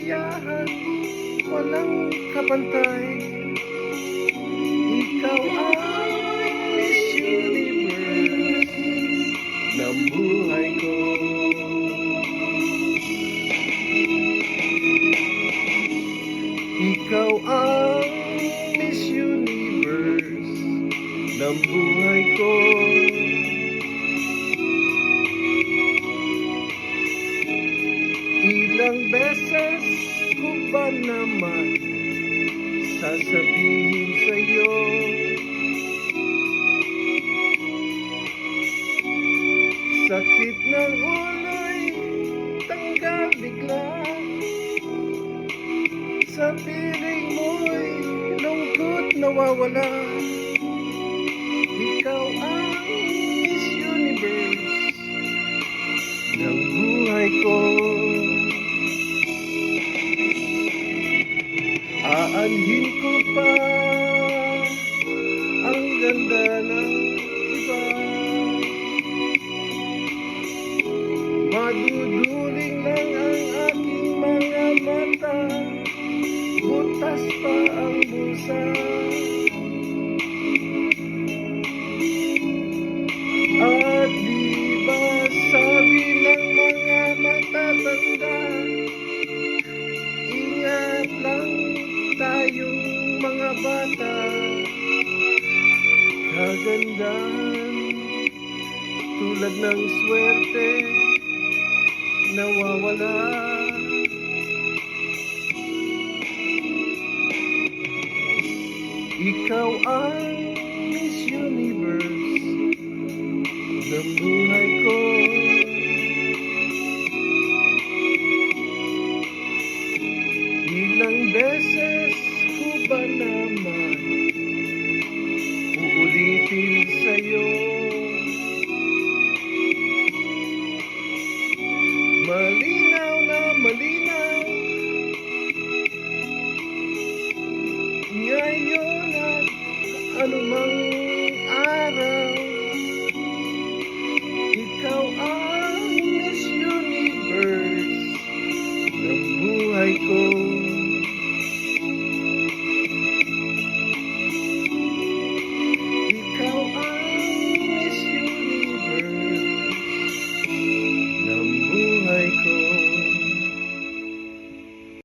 kasiyahan, walang kabantay. Ikaw ang Miss Universe ng buhay ko. Ikaw ang Miss Universe ng buhay ko. Ilang beses ko ba naman sasabihin sa'yo, sakit ng ulo'y tanggal bigla, sa piling mo'y lungkot nawawala. Ikaw ang Miss Universe ng buhay ko. Aanhin ko pa ang ganda ng iba, maduduling lang ang aking mga mata, butas pa ang busa. At di ba sabi ng mga matatanda, ingat lang tayong mga bata, kagandahan tulad ng swerte nawawala. Ikaw ang